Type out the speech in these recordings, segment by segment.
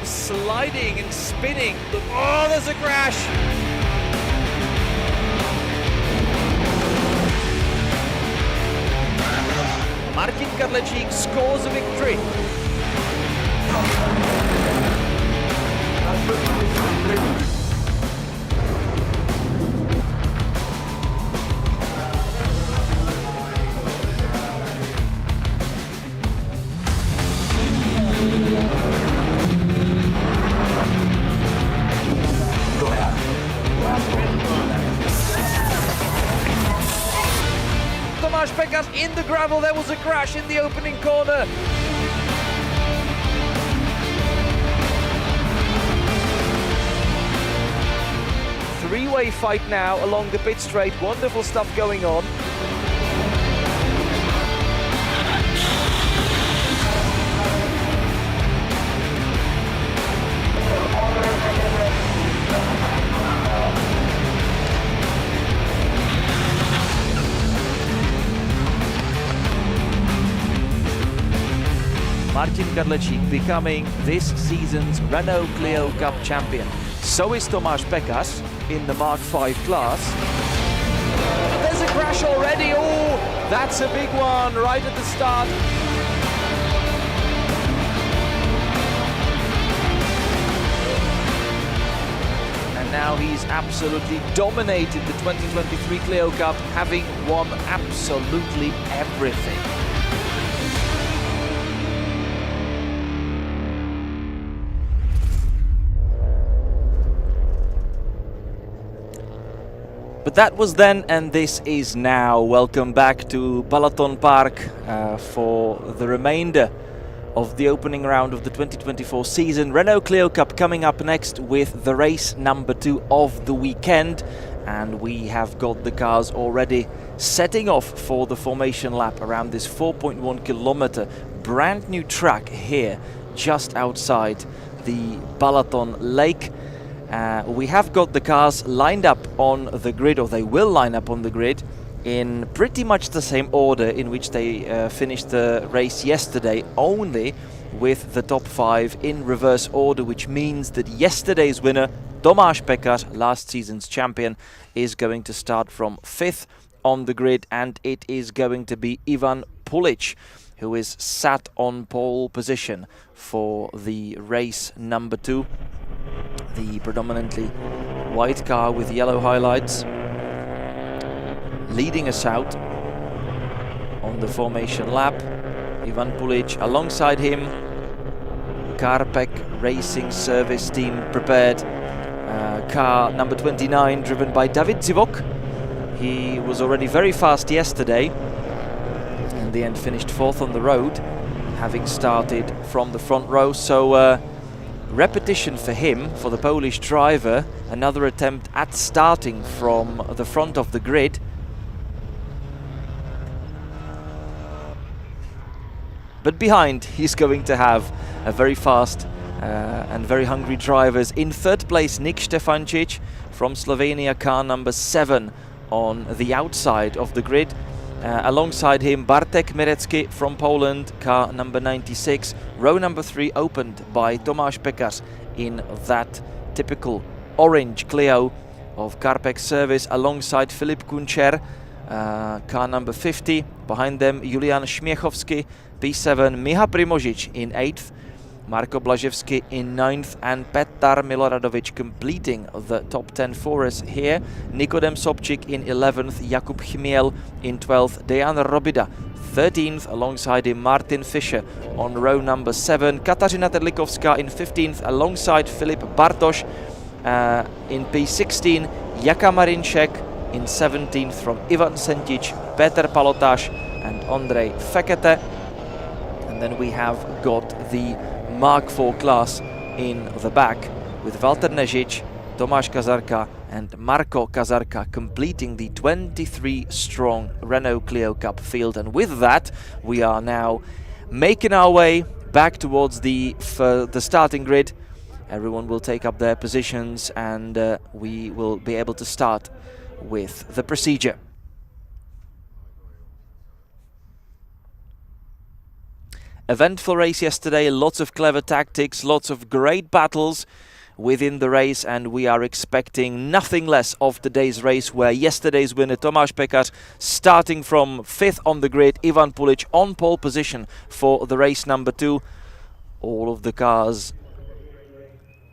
Sliding and spinning. Oh, there's a crash. Martin Kadlečík scores a victory. Tomáš PEKAŘ in the gravel, there was a crash in the opening corner. Three-way fight now along the pit straight, wonderful stuff going on. Martin Kadlečík becoming this season's Renault Clio Cup champion. So is Tomáš PEKAŘ in the Mark V class. There's a crash already. Oh, that's a big one right at the start. And now he's absolutely dominated the 2023 Clio Cup, having won absolutely everything. But that was then and this is now. Welcome back to BalatonPark for the remainder of the opening round of the 2024 season. Renault Clio Cup coming up next with the race number 2 of the weekend. And we have got the cars already setting off for the formation lap around this 4.1 kilometer brand new track here just outside the Balaton Lake. We have got the cars lined up on the grid, or they will line up on the grid, in pretty much the same order in which they finished the race yesterday, only with the top 5 in reverse order, which means that yesterday's winner, Tomáš PEKAŘ, last season's champion, is going to start from 5th on the grid, and it is going to be Ivan PULIĆ, who is sat on pole position for the race number 2. The predominantly white car with yellow highlights leading us out on the formation lap. Ivan PULIĆ alongside him. Carpek Racing Service Team prepared car number 29 driven by David DZIWOK. He was already very fast yesterday. In the end finished 4th on the road, having started from the front row. So repetition for him, for the Polish driver, another attempt at starting from the front of the grid. But behind, he's going to have a very fast and very hungry drivers. In 3rd place, Nik ŠTEFANČIČ from Slovenia, car number 7 on the outside of the grid. Alongside him, Bartek Mirecki from Poland, car number 96. Row number 3 opened by Tomáš PEKAŘ in that typical orange Clio of Carpex service, alongside Filip KUNČER, car number 50. Behind them, Julian ŠMIECHOWSKI, P7, Miha PRIMOŽIČ in 8th, Marko BLAŽEVSKI in 9th, and Péter MILORADOVIĆ completing the top 10 for us here. Nikodem SOBCZYK in 11th, Jakub CHMIEL in 12th, Dejan ROBIDA 13th, alongside him Martin FISCHER on row number 7, Katarzyna TERLIKOWSKA in 15th, alongside Filip BARTOŠ in P16, Jaka MARINŠEK in 17th from Ivan SENTIĆ, Péter PALOTÁS and Ondrej FEKETE. And then we have got the Mark IV class in the back with Valter NEŽIČ, Tomáš KAZARKA and Marko KAZARKA completing the 23-strong Renault Clio Cup field. And with that, we are now making our way back towards the starting grid. Everyone will take up their positions, and we will be able to start with the procedure. Eventful race yesterday, lots of clever tactics, lots of great battles within the race, and we are expecting nothing less of today's race, where yesterday's winner Tomáš PEKAŘ starting from 5th on the grid, Ivan PULIĆ on pole position for the race number 2. All of the cars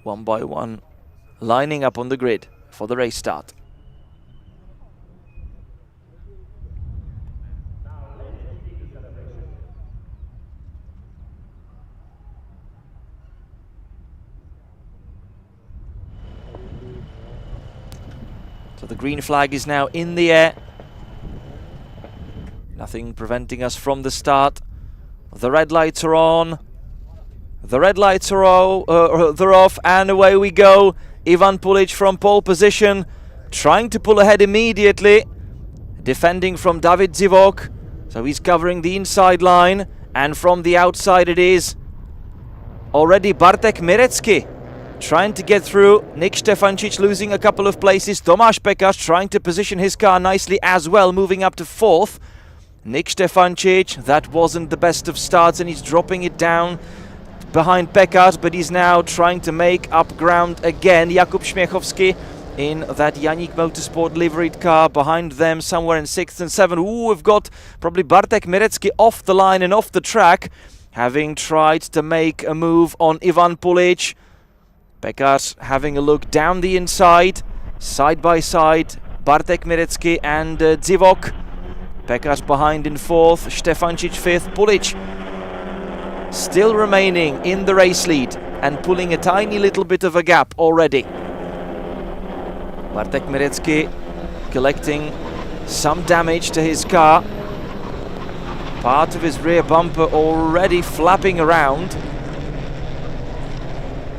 one by one lining up on the grid for the race start. So the green flag is now in the air. Nothing preventing us from the start. The red lights are on. The red lights are they're off, and away we go. Ivan PULIĆ from pole position, trying to pull ahead immediately. Defending from David DZIWOK. So he's covering the inside line, and from the outside it is already Bartek Mirecki trying to get through. Nik ŠTEFANČIČ losing a couple of places. Tomáš PEKAŘ trying to position his car nicely as well, moving up to 4th. Nik ŠTEFANČIČ, that wasn't the best of starts, and he's dropping it down behind PEKAŘ, but he's now trying to make up ground again. Jakub ŠMIECHOWSKI in that Janík Motorsport liveried car. Behind them, somewhere in 6th and 7th. Ooh, we've got probably Bartek Mirecki off the line and off the track, having tried to make a move on Ivan PULIČ. PEKAŘ having a look down the inside, side by side, Bartek Mirecki and DZIWOK. PEKAŘ behind in 4th, ŠTEFANČIČ 5th, PULIČ still remaining in the race lead and pulling a tiny little bit of a gap already. Bartek Mirecki collecting some damage to his car. Part of his rear bumper already flapping around.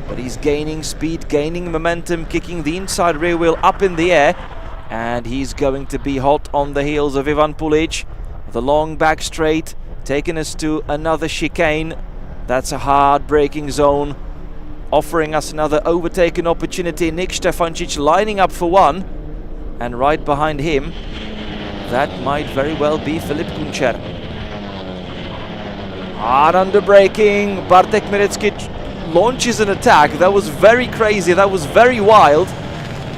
But he's gaining speed, gaining momentum, kicking the inside rear wheel up in the air. And he's going to be hot on the heels of Ivan PULIČ. The long back straight taking us to another chicane. That's a hard braking zone, offering us another overtaking opportunity. Nik ŠTEFANČIČ lining up for one, and right behind him, that might very well be Filip KUNČER. Hard under braking, Bartek Mirecki launches an attack. That was very crazy, that was very wild,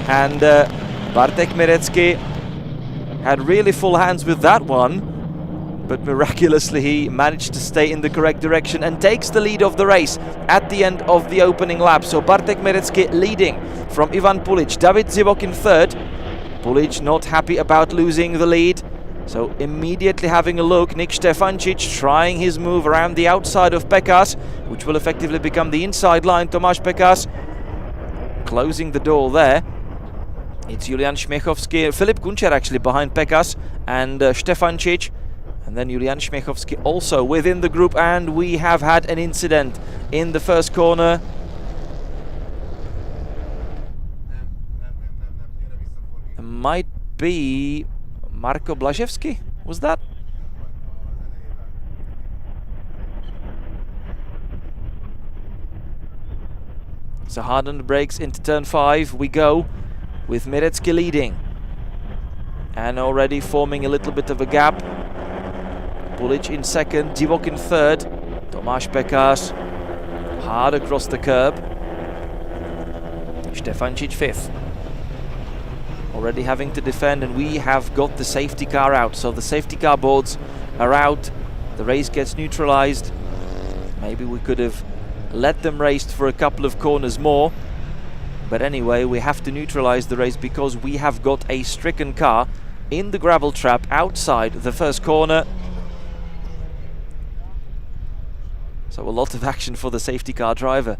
and Bartek Mirecki had really full hands with that one, but miraculously he managed to stay in the correct direction and takes the lead of the race at the end of the opening lap. So Bartek Mirecki leading from Ivan PULIČ, David DZIWOK in 3rd. PULIČ not happy about losing the lead, so immediately having a look. Nik ŠTEFANČIČ trying his move around the outside of PEKAŘ, which will effectively become the inside line. Tomáš PEKAŘ closing the door there. It's Julian ŠMIECHOWSKI, Filip KUNČER actually behind PEKAŘ and ŠTEFANČIČ. And then Julian ŠMIECHOWSKI also within the group, and we have had an incident in the first corner. It might be Marko BLAŽEVSKI, was that? So hard on the brakes into turn 5 we go, with Mirecki leading. and already forming a little bit of a gap. PULIĆ in second, DZIWOK in third, Tomáš PEKAŘ hard across the curb. ŠTEFANČIČ fifth. Already having to defend, and we have got the safety car out. So the safety car boards are out. The race gets neutralized. Maybe we could have let them race for a couple of corners more. But anyway, we have to neutralize the race because we have got a stricken car in the gravel trap outside the first corner. So a lot of action for the safety car driver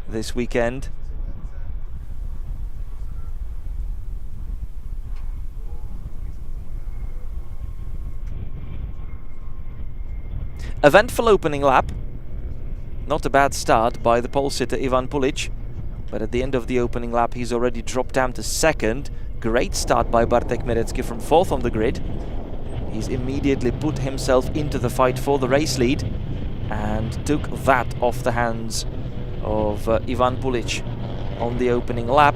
this weekend. Eventful opening lap. Not a bad start by the pole sitter Ivan PULIĆ, but at the end of the opening lap he's already dropped down to second. Great start by Bartek MIRECKI from fourth on the grid. He's immediately put himself into the fight for the race lead and took that off the hands of Ivan PULIĆ on the opening lap.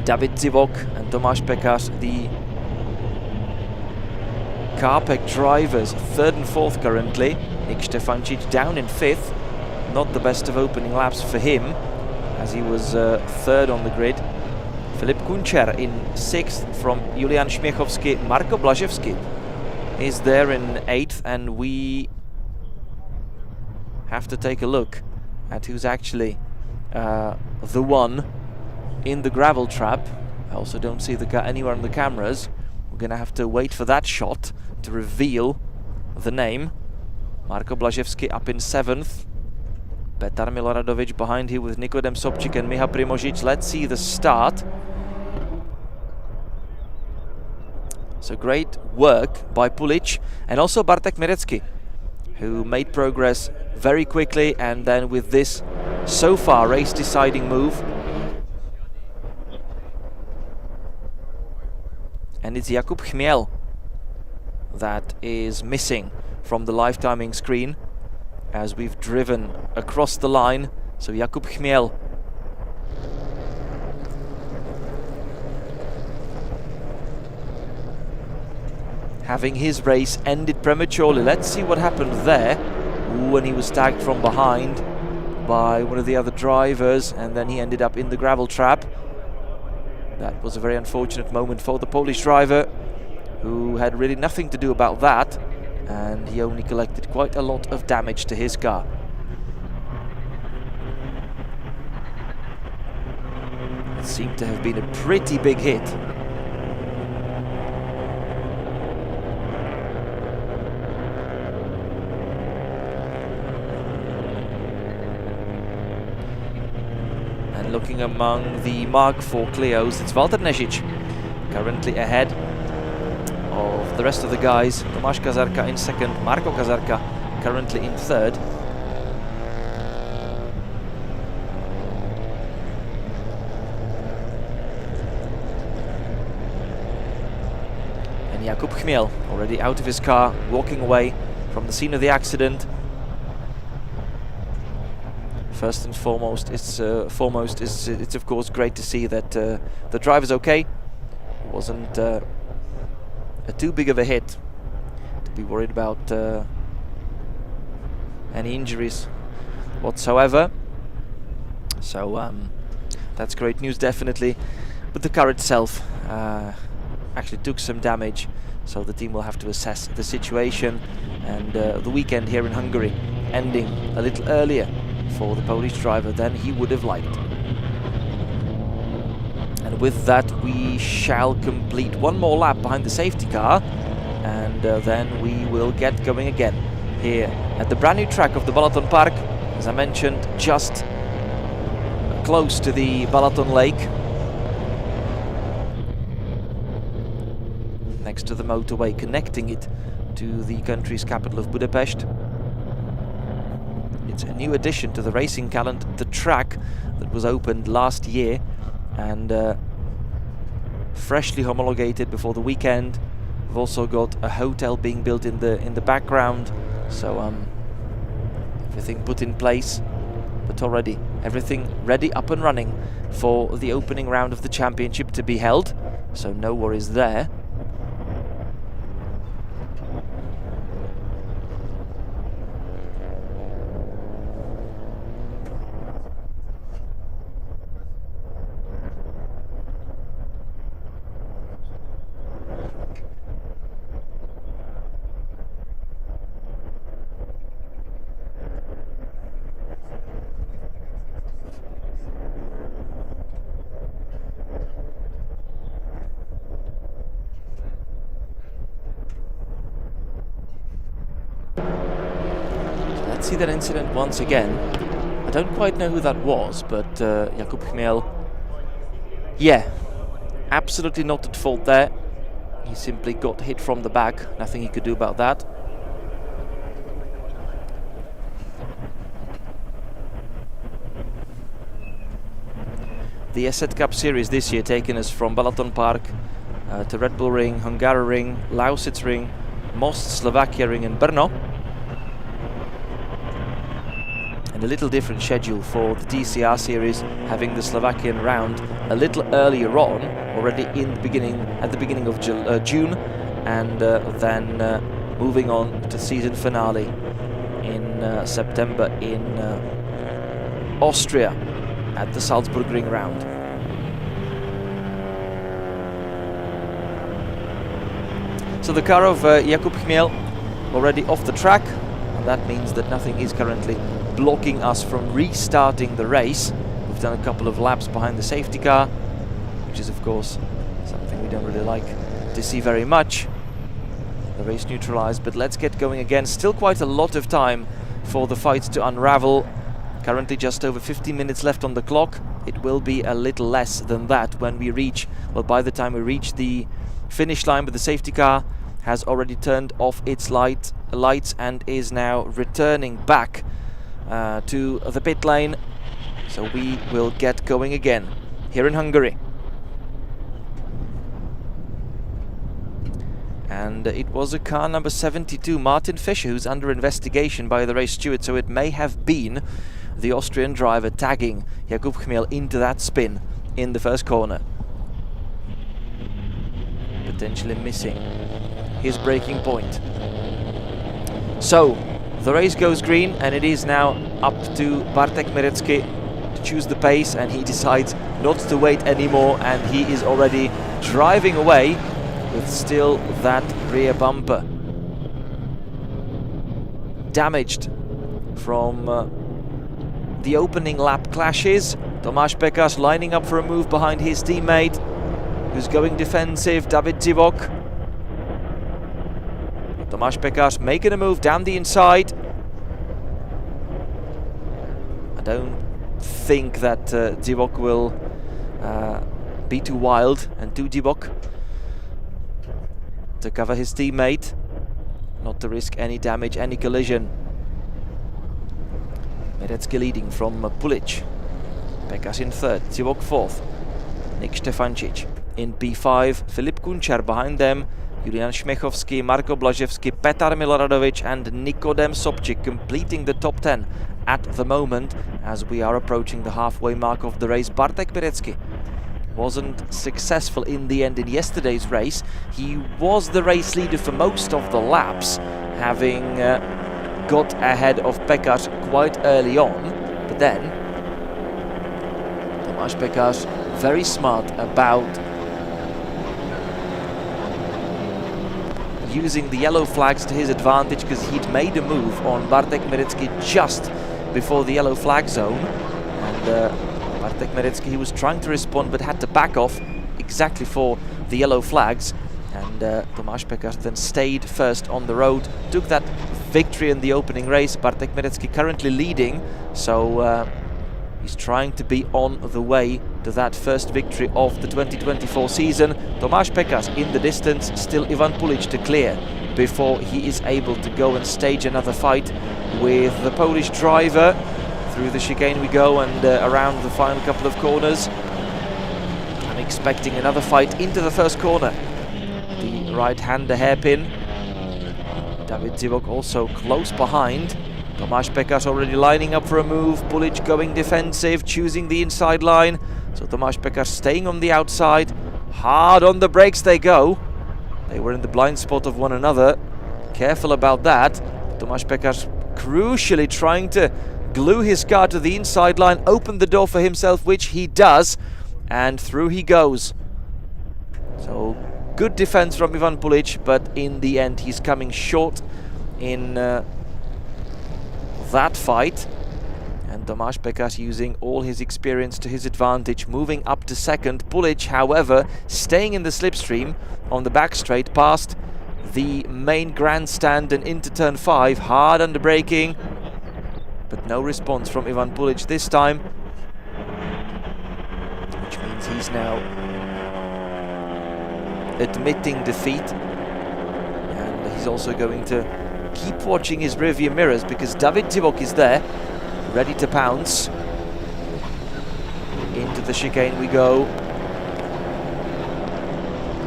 David DZIWOK and Tomáš PEKAŘ, the CarPEK drivers, third and fourth currently. Nik ŠTEFANČIČ down in fifth. Not the best of opening laps for him, as he was third on the grid. Filip KUNČER in sixth from Julian ŠMIECHOWSKI. Marko BLAŽEVSKI is there in eighth, and we have to take a look at who's actually the one in the gravel trap. I also don't see the car anywhere on the cameras. We're gonna have to wait for that shot to reveal the name. Marko BLAŽEVSKI up in seventh. Petar MILORADOVIĆ behind here with Nikodem SOBCZYK and Miha PRIMOŽIČ. Let's see the start. So great work by PULIČ and also Bartek MIRECKI, who made progress very quickly, and then with this so far race deciding move. And it's Jakub CHMIEL that is missing from the live timing screen as we've driven across the line. So Jakub CHMIEL having his race ended prematurely. Let's see what happened there when he was tagged from behind by one of the other drivers, and then he ended up in the gravel trap. That was a very unfortunate moment for the Polish driver, who had really nothing to do about that, and he only collected quite a lot of damage to his car. It seemed to have been a pretty big hit. And looking among the Mark IV Clios, it's Valter NEŽIČ currently ahead of the rest of the guys. Tomáš KAZARKA in second, Marko KAZARKA currently in third. And Jakub CHMIEL already out of his car, walking away from the scene of the accident. First and foremost, it's of course great to see that the driver's okay. It wasn't a too big of a hit to be worried about any injuries whatsoever. So that's great news, definitely. But the car itself actually took some damage, so the team will have to assess the situation. And the weekend here in Hungary ending a little earlier for the Polish driver than he would have liked. And with that, we shall complete one more lap behind the safety car, and then we will get going again here at the brand new track of the BalatonPark. As I mentioned, just close to the Balaton Lake, next to the motorway connecting it to the country's capital of Budapest. It's a new addition to the racing calendar, the track that was opened last year and freshly homologated before the weekend. We've also got a hotel being built in the background, so everything put in place, but already everything ready, up and running for the opening round of the championship to be held. so no worries there. See that incident once again. I don't quite know who that was, but Jakub CHMIEL, yeah, absolutely not at fault there. He simply got hit from the back, nothing he could do about that. The ESET Cup series this year taken us from BalatonPark to Red Bull Ring, Hungaroring, Lausitz Ring, Most, Slovakia Ring and Brno. And a little different schedule for the TCR series, having the Slovakian round a little earlier on, already at the beginning of June, and then moving on to season finale in September in Austria at the Salzburg Ring round. So the car of Jakub CHMIEL already off the track, and that means that nothing is currently blocking us from restarting the race. We've done a couple of laps behind the safety car, which is of course something we don't really like to see very much. The race neutralized, but let's get going again. Still quite a lot of time for the fight to unravel. Currently just over 15 minutes left on the clock. It will be a little less than that when we reach, well, by the time we reach the finish line, but the safety car has already turned off its lights and is now returning back to the pit lane, so we will get going again here in Hungary. And it was a car number 72, Martin FISCHER, who's under investigation by the race steward, so it may have been the Austrian driver tagging Jakub CHMIEL into that spin in the first corner, potentially missing his braking point. So the race goes green, and it is now up to Bartek MIRECKI to choose the pace, and he decides not to wait anymore, and he is already driving away with still that rear bumper damaged from the opening lap clashes. Tomáš PEKAŘ lining up for a move behind his teammate, who's going defensive, David DZIWOK. Tomáš PEKAŘ making a move down the inside. I don't think that DZIWOK will be too wild and too DZIWOK to cover his teammate, not to risk any damage, any collision. MIRECKI leading from PULIĆ. PEKAŘ in third, DZIWOK fourth. Nik ŠTEFANČIČ in P5, Filip KUNČER behind them, Julian ŠMIECHOWSKI, Marko BLAŽEVSKI, Petar MILORADOVIĆ and Nikodem SOBCZYK completing the top 10 at the moment as we are approaching the halfway mark of the race. Bartek MIRECKI wasn't successful in the end in yesterday's race. He was the race leader for most of the laps, having got ahead of PEKAŘ quite early on, but then Tomáš PEKAŘ very smart about using the yellow flags to his advantage, because he'd made a move on Bartek MIRECKI just before the yellow flag zone, and Bartek MIRECKI, he was trying to respond but had to back off exactly for the yellow flags, and Tomáš PEKAŘ then stayed first on the road, took that victory in the opening race. Bartek MIRECKI currently leading, so he's trying to be on the way to that first victory of the 2024 season. Tomáš PEKAŘ in the distance, still Ivan PULIĆ to clear before he is able to go and stage another fight with the Polish driver. Through the chicane we go, and around the final couple of corners. I'm expecting another fight into the first corner. The right-hander hairpin. David DZIWOK also close behind. Tomáš PEKAŘ already lining up for a move. PULIĆ going defensive, choosing the inside line. So Tomáš PEKAŘ staying on the outside, Hard on the brakes they go. They were in the blind spot of one another. Careful about that. Tomáš PEKAŘ crucially trying to glue his car to the inside line, open the door for himself, which he does, and through he goes. So good defense from Ivan PULIĆ, but in the end he's coming short in that fight. And Tomáš PEKAŘ using all his experience to his advantage, moving up to second. PULIĆ, however, staying in the slipstream on the back straight past the main grandstand and into turn 5. Hard under braking, but no response from Ivan PULIČ this time, which means he's now admitting defeat. And he's also going to keep watching his rearview mirrors, because David DZIWOK is there, ready to pounce. Into the chicane we go.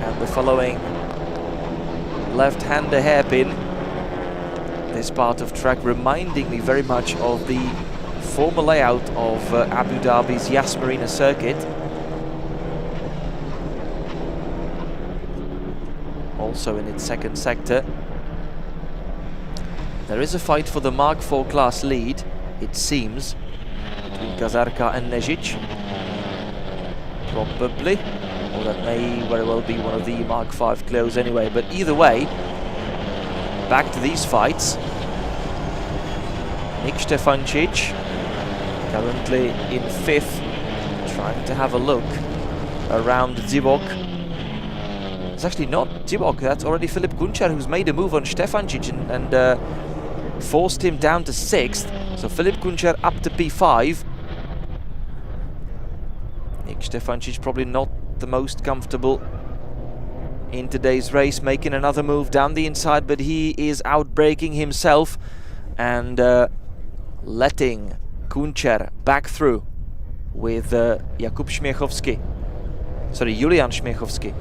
And the following left-hander hairpin. This part of track reminding me very much of the former layout of Abu Dhabi's Yas Marina circuit. Also in its second sector. There is a fight for the Mark IV class lead, it seems, between KAZARKA and NEŽIČ. Probably. Or that may very well be one of the Mark V Clios anyway. But either way, back to these fights. Nik ŠTEFANČIČ, currently in 5th, trying to have a look around DZIWOK. It's actually not DZIWOK, that's already Filip KUNČER, who's made a move on ŠTEFANČIČ and forced him down to 6th. So Filip KUNČER up to P5. Nik ŠTEFANČIČ probably not the most comfortable in today's race, making another move down the inside, but he is outbraking himself and letting KUNČER back through with Jakub CHMIECHOWSKI. Sorry, Julian ŠMIECHOWSKI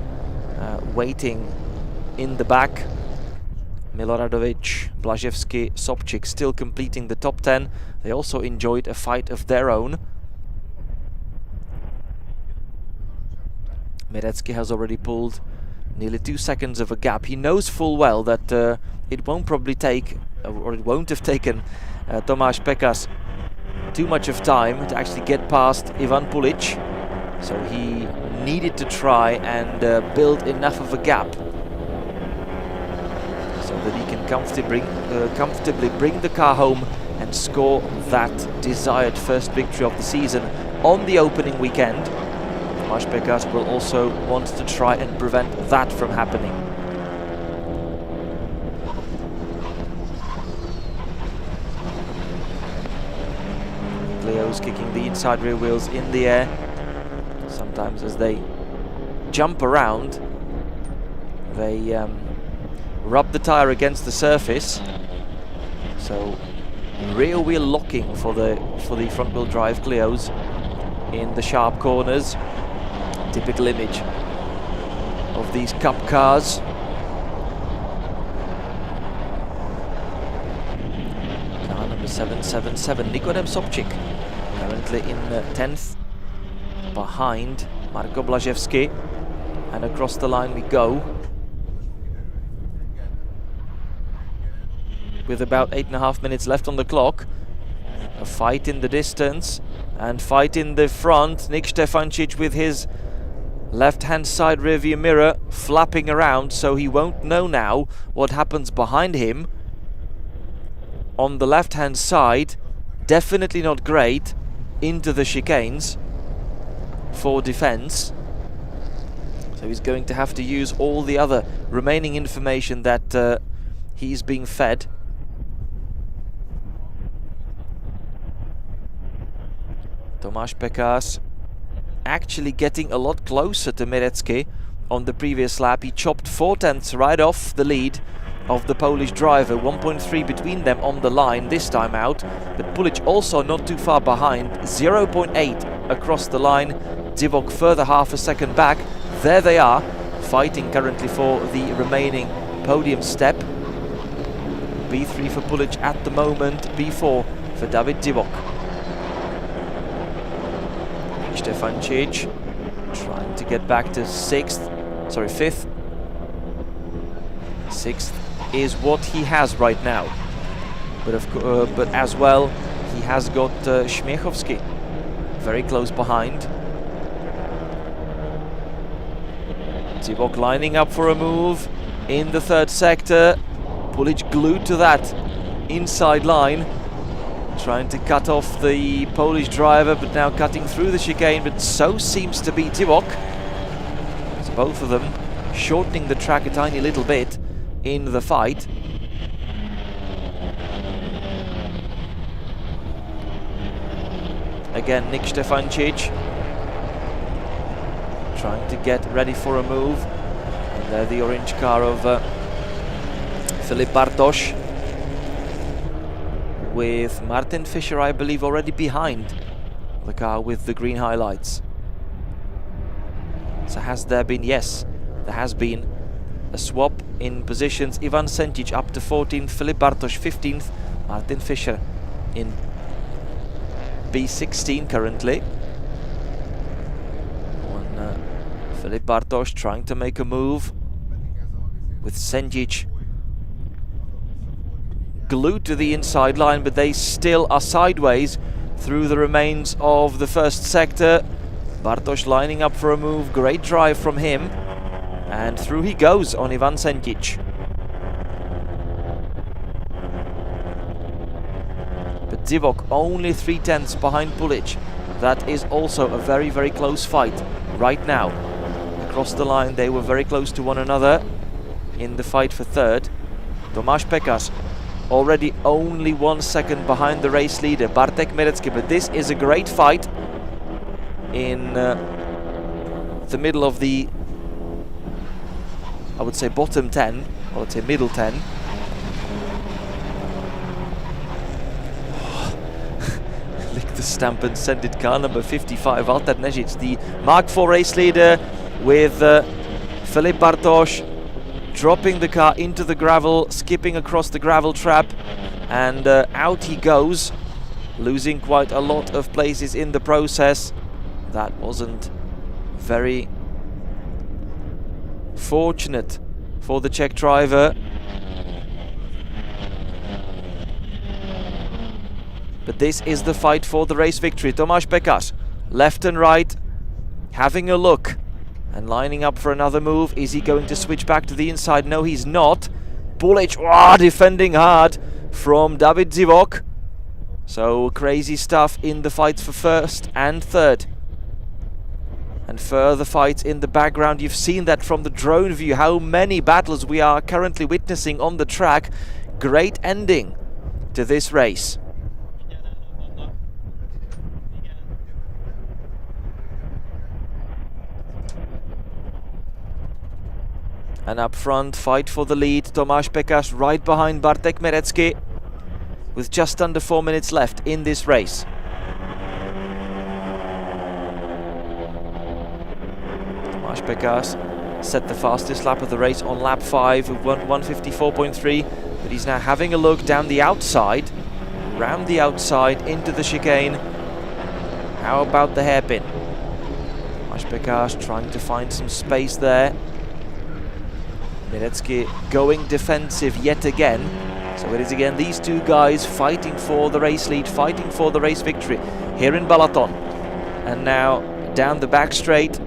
waiting in the back. MILORADOVIĆ, BLAŽEVSKI, SOBCZYK still completing the top 10. They also enjoyed a fight of their own. MIRECKI has already pulled nearly 2 seconds of a gap. He knows full well that it won't probably take, or it won't have taken Tomáš PEKAŽ too much of time to actually get past Ivan PULIČ. So he needed to try and build enough of a gap so that he can comfortably bring the car home and score that desired first victory of the season on the opening weekend. Tomáš PEKAŽ will also want to try and prevent that from happening. Clio's kicking the inside rear wheels in the air. Sometimes as they jump around, they rub the tire against the surface. So rear wheel locking for the front wheel drive Clios in the sharp corners. Typical image of these cup cars. Car number 777, Nikodem SOBCZYK, currently in 10th, behind Marko BLAŽEVSKI, and across the line we go. With about 8.5 minutes left on the clock. A fight in the distance and fight in the front. Nik ŠTEFANČIČ with his left-hand side rearview mirror flapping around, so he won't know now what happens behind him. On the left-hand side, definitely not great into the chicanes for defense. So he's going to have to use all the other remaining information that he's being fed. Tomáš PEKAŽ actually getting a lot closer to MIRECKI on the previous lap. He chopped 4 tenths right off the lead of the Polish driver, 1.3 between them on the line this time out, but PULIČ also not too far behind, 0.8 across the line. DZIWOK further half a second back. There they are, fighting currently for the remaining podium step. B3 for PULIČ at the moment, B4 for David DZIWOK. ŠTEFANČIČ trying to get back to fifth. Sixth is what he has right now. But as well, he has got ЩМIECHOWSKI very close behind. DZIWOK lining up for a move in the third sector. PULIĆ glued to that inside line, trying to cut off the Polish driver, but now cutting through the chicane, but so seems to be DZIWOK. So both of them shortening the track a tiny little bit in the fight. Again, Nik ŠTEFANČIČ trying to get ready for a move. And there the orange car of Filip BARTOŠ, with Martin FISCHER, I believe, already behind the car with the green highlights. So has there been? Yes, there has been a swap in positions. Ivan SENTIĆ up to 14th, Filip BARTOŠ 15th, Martin FISCHER in B16 currently. Filip BARTOŠ trying to make a move with SENTIĆ glued to the inside line, but they still are sideways through the remains of the first sector. BARTOŠ lining up for a move, great drive from him, and through he goes on Ivan SENTIĆ. But DZIWOK only 3/10 behind PULIĆ. That is also a very, very close fight right now. Across the line they were very close to one another in the fight for third. Tomáš PEKAŘ already only 1 second behind the race leader, Bartolomiej MIRECKI, but this is a great fight in the middle of the, I would say, bottom 10, or let's say middle 10. Lick the stamp and send it, car number 55, Valter NEŽIČ, the Mark IV race leader, with Filip BARTOŠ dropping the car into the gravel, skipping across the gravel trap, and out he goes, losing quite a lot of places in the process. That wasn't very fortunate for the Czech driver. But this is the fight for the race victory. Tomáš PEKAŘ, left and right, having a look and lining up for another move. Is he going to switch back to the inside? No, he's not. PULIČ, defending hard from David DZIWOK. So crazy stuff in the fights for first and third. And further fights in the background. You've seen that from the drone view, how many battles we are currently witnessing on the track. Great ending to this race. And up front, fight for the lead. Tomáš PEKAŘ right behind Bartolomiej MIRECKI, with just under 4 minutes left in this race. Tomáš PEKAŘ set the fastest lap of the race on lap 5 with 1:54.3, but he's now having a look down the outside, round the outside into the chicane. How about the hairpin? Tomáš PEKAŘ trying to find some space there. MIRECKI going defensive yet again. So it is again these two guys fighting for the race lead, fighting for the race victory here in Balaton. And now down the back straight,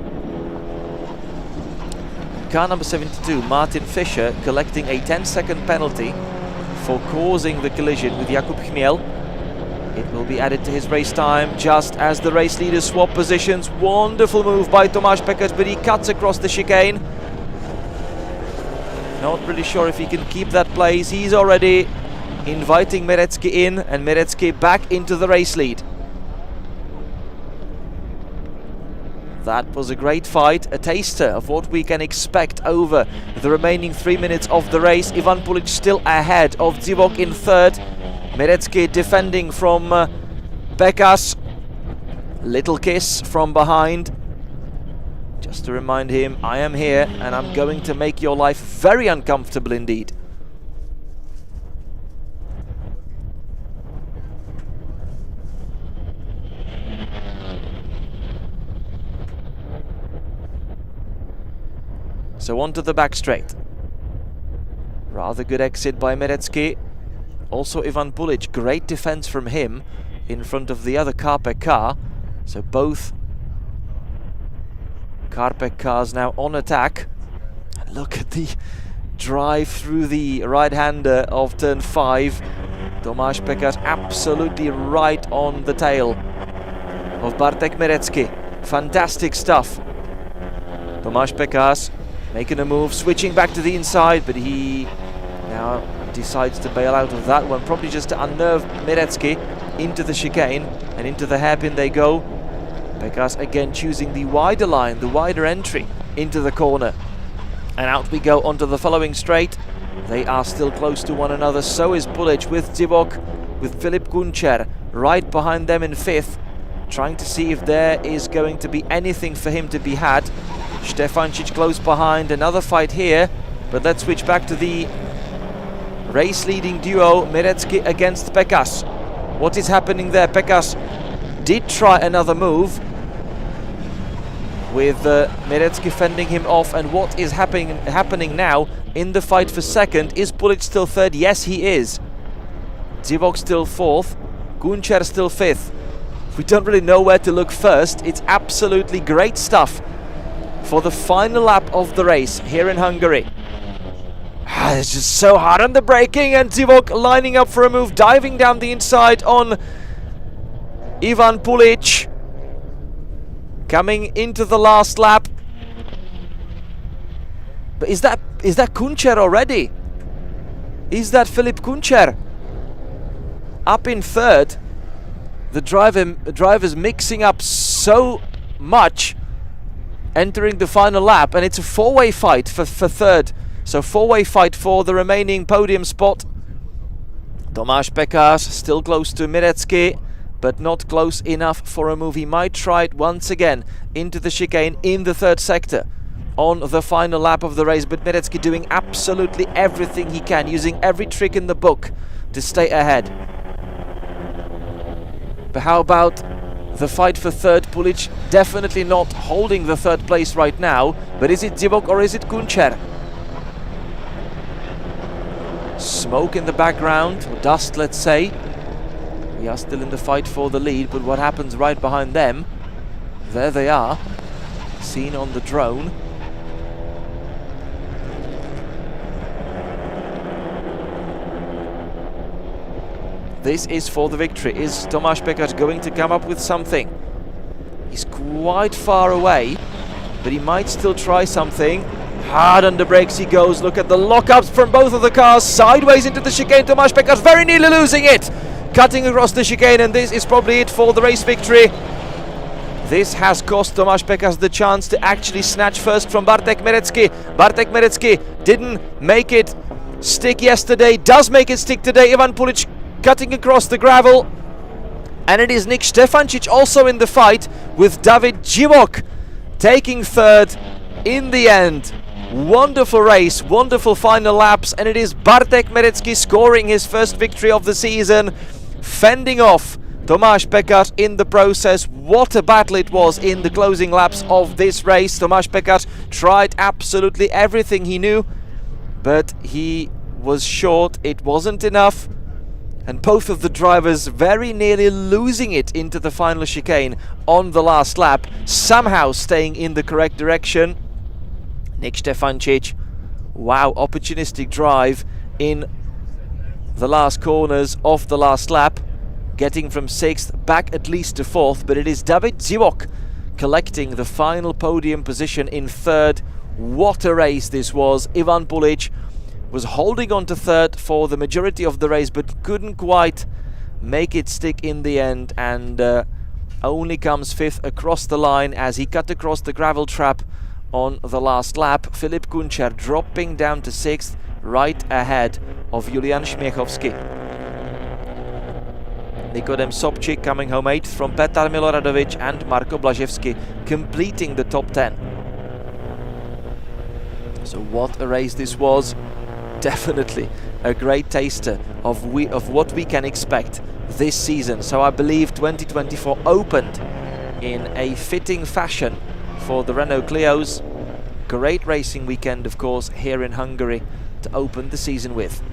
car number 72, Martin FISCHER, collecting a 10-second penalty for causing the collision with Jakub CHMIEL. It will be added to his race time just as the race leaders swap positions. Wonderful move by Tomáš PEKAŘ, but he cuts across the chicane. Not really sure if he can keep that place. He's already inviting MIRECKI in, and MIRECKI back into the race lead. That was a great fight, a taster of what we can expect over the remaining 3 minutes of the race. Ivan PULIĆ still ahead of DZIWOK in third. MIRECKI defending from PEKAŘ. Little kiss from behind. Just to remind him, I am here and I'm going to make your life very uncomfortable indeed. So onto the back straight. Rather good exit by MIRECKI. Also Ivan PULIĆ, great defense from him in front of the other carpet car. So both carpet cars now on attack. And look at the drive through the right-hander of turn 5. Tomáš PEKAŘ absolutely right on the tail of Bartek MIRECKI. Fantastic stuff. Tomáš PEKAŘ making a move, switching back to the inside, but he now decides to bail out of that one, probably just to unnerve MIRECKI into the chicane, and into the hairpin they go. PEKAŘ again choosing the wider line, the wider entry into the corner. And out we go onto the following straight. They are still close to one another, so is PULIĆ with DZIWOK, with Filip KUNČER right behind them in 5th, trying to see if there is going to be anything for him to be had. ŠTEFANČIČ close behind, another fight here, but let's switch back to the race-leading duo, MIRECKI against PEKAŘ. What is happening there? PEKAŘ did try another move, with MIRECKI fending him off, and what is happening now in the fight for second? Is PULIČ still third? Yes, he is. DZIWOK still 4th, KUNČER still 5th. We don't really know where to look first. It's absolutely great stuff for the final lap of the race here in Hungary. It's just so hard on the braking, and DZIWOK lining up for a move, diving down the inside on Ivan PULIČ. Coming into the last lap. But is that KUNČER already? Is that Filip KUNČER? Up in 3rd. The drivers mixing up so much entering the final lap, and it's a 4-way fight for 3rd. So 4-way fight for the remaining podium spot. Tomáš PEKAŘ still close to MIRECKI, but not close enough for a move. He might try it once again into the chicane in the 3rd sector on the final lap of the race, but MIRECKI doing absolutely everything he can, using every trick in the book to stay ahead. But how about the fight for 3rd? PULIČ definitely not holding the 3rd place right now, but is it DZIWOK or is it KUNČER? Smoke in the background, or dust, let's say. We are still in the fight for the lead, but what happens right behind them? There they are, seen on the drone. This is for the victory. Is Tomáš PEKAŘ going to come up with something? He's quite far away, but he might still try something. Hard under brakes he goes. Look at the lockups from both of the cars. Sideways into the chicane. Tomáš PEKAŘ very nearly losing it. Cutting across the chicane, and this is probably it for the race victory. This has cost Tomáš PEKAŽ the chance to actually snatch first from Bartek MIRECKI. Bartek MIRECKI didn't make it stick yesterday, does make it stick today. Ivan PULIČ cutting across the gravel. And it is Nik ŠTEFANČIČ also in the fight, with David DZIWOK taking 3rd in the end. Wonderful race, wonderful final laps, and it is Bartek MIRECKI scoring his first victory of the season, fending off Tomáš PEKAŘ in the process. What a battle it was in the closing laps of this race. Tomáš PEKAŘ tried absolutely everything he knew, but he was short. It wasn't enough, and both of the drivers very nearly losing it into the final chicane on the last lap, somehow staying in the correct direction. Nik ŠTEFANČIČ, wow, opportunistic drive in the last corners of the last lap, getting from 6th back at least to 4th, but it is David DZIWOK collecting the final podium position in 3rd. What a race this was. Ivan PULIČ was holding on to 3rd for the majority of the race, but couldn't quite make it stick in the end, and only comes 5th across the line as he cut across the gravel trap on the last lap. Filip KUNČER dropping down to 6th, right ahead of Julian ŠMIECHOWSKI. Nikodem SOBCZYK coming home 8th from Petar MILORADOVIĆ and Marko BLAŽEVSKI completing the top 10. So what a race this was. Definitely a great taster of what we can expect this season. So I believe 2024 opened in a fitting fashion for the Renault Clios. great racing weekend, of course, here in Hungary to open the season with.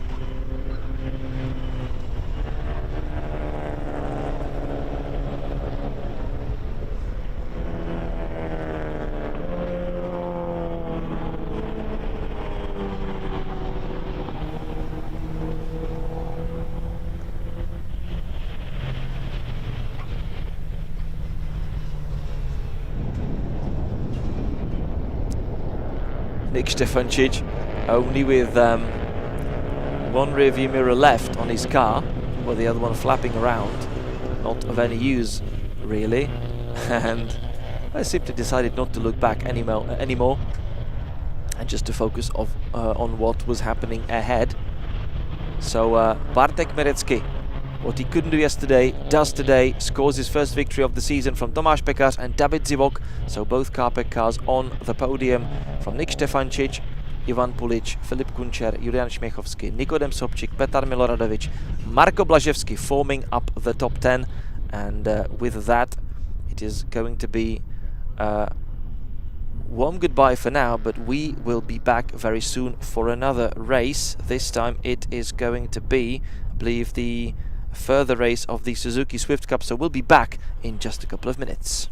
Nik ŠTEFANČIČ only with one rearview mirror left on his car, while the other one flapping around, not of any use really, and I simply decided not to look back anymore and just to focus on what was happening ahead. So Bartek MIRECKI, what he couldn't do yesterday, does today, scores his first victory of the season from Tomáš PEKAŘ and David DZIWOK, so both Carpec cars on the podium from Nik ŠTEFANČIČ, Ivan PULIĆ, Filip KUNČER, Julian ŠMIECHOWSKI, Nikodem SOBCZYK, Petar MILORADOVIĆ, Marko BLAŽEVSKI forming up the top 10, and with that it is going to be warm goodbye for now, but we will be back very soon for another race. This time it is going to be, I believe, the further race of the Suzuki Swift Cup, so we'll be back in just a couple of minutes.